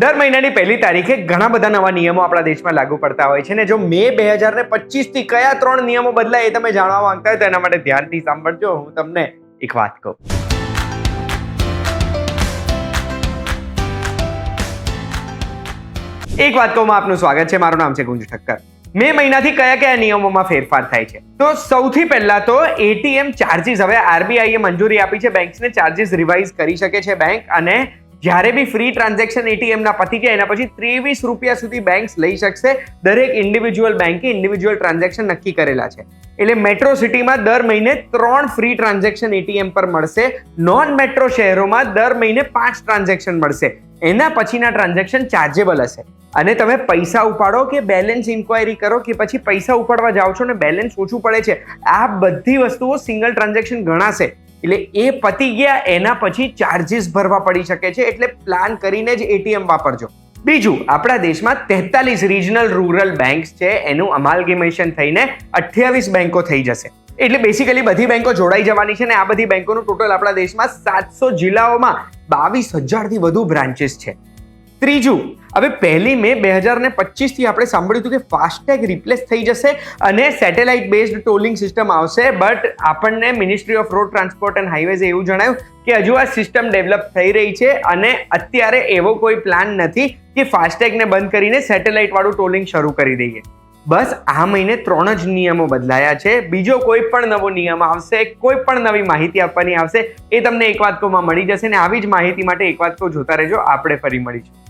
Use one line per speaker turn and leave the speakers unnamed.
દર મહિનાની પહેલી તારીખે ઘણા બધા નવા નિયમો આપણા દેશમાં લાગુ પડતા હોય છે ને જો મે 2025 થી કયા 3 નિયમો બદલાય એ તમે જાણવા માંગતા હોય તો એના માટે ધ્યાનથી સાંભળજો. હું તમને એક વાત કહું. એક વાત કહું, આપનું સ્વાગત છે. મારું નામ છે ગુંજ ઠક્કર. મે મહિનાથી કયા કયા નિયમોમાં ફેરફાર થાય છે? તો સૌથી પહેલા તો એટીએમ ચાર્જીસ. હવે આરબીઆઈએ મંજૂરી આપી છે બેંક્સને ચાર્જીસ રિવાઇઝ કરી શકે છે બેંક, અને જ્યારે બી ફ્રી ટ્રાન્ઝેક્શન એટીએમ ના પતી જાય એના પછી 23 રૂપિયા સુધી બેંક્સ લઈ શકશે. દરેક ઇન્ડિવિજ્યુઅલ બેંકે ઇન્ડિવિજ્યુઅલ ટ્રાન્ઝેક્શન નક્કી કરેલા છે. એટલે મેટ્રો સિટીમાં દર મહિને 3 ફ્રી ટ્રાન્ઝેક્શન એટીએમ પર મળશે. નોન મેટ્રો શહેરોમાં દર મહિને 5 ટ્રાન્ઝેક્શન મળશે. એના પછીના ટ્રાન્ઝેક્શન ચાર્જેબલ હશે. અને તમે પૈસા ઉપાડો કે બેલેન્સ ઇન્ક્વાયરી કરો કે પછી પૈસા ઉપાડવા જાઓ છો ને બેલેન્સ ઓછું પડે છે, આ બધી વસ્તુઓ સિંગલ ટ્રાન્ઝેક્શન ગણાશે. એટલે એ પતી ગયા એના પછી ચાર્જીસ ભરવા પડી શકે છે. એટલે પ્લાન કરીને જ એટીએમ વાપરજો. બીજું, આપણા દેશમાં 43 રિજનલ રૂરલ બેંક્સ છે, એનું અમાલ્ગેમેશન થઈને 28 બેંકો થઈ જશે. એટલે બેસિકલી બધી બેંકો જોડાઈ જવાની છે ને આ બધી બેંકોનું ટોટલ આપણા દેશમાં 700 જિલ્લાઓમાં 22,000 થી વધુ બ્રાન્ચીસ છે. ત્રીજું, હવે 1 મે 2025 થી આપણે સાંભળ્યું હતું કે ફાસ્ટેગ રિપ્લેસ થઈ જશે અને સેટેલાઇટ બેઝડ ટોલિંગ સિસ્ટમ આવશે. બટ આપણને ministry of road transport and હાઈવેઝે એવું જણાવ્યું કે હજુ આ સિસ્ટમ ડેવલપ થઈ રહી છે અને અત્યારે એવો કોઈ પ્લાન નથી કે ફાસ્ટેગને બંધ કરીને સેટેલાઇટ વાળું ટોલિંગ શરૂ કરી દઈએ. બસ આ મહિને 3 જ નિયમો બદલાયા છે. બીજો કોઈ પણ નવો નિયમ આવશે, કોઈ પણ નવી માહિતી આપવાની આવશે, એ તમને એક વાત કોમાં મળી જશે. ને આવી જ માહિતી માટે એક વાત કો જોતા રહેજો. આપણે ફરી મળીશું.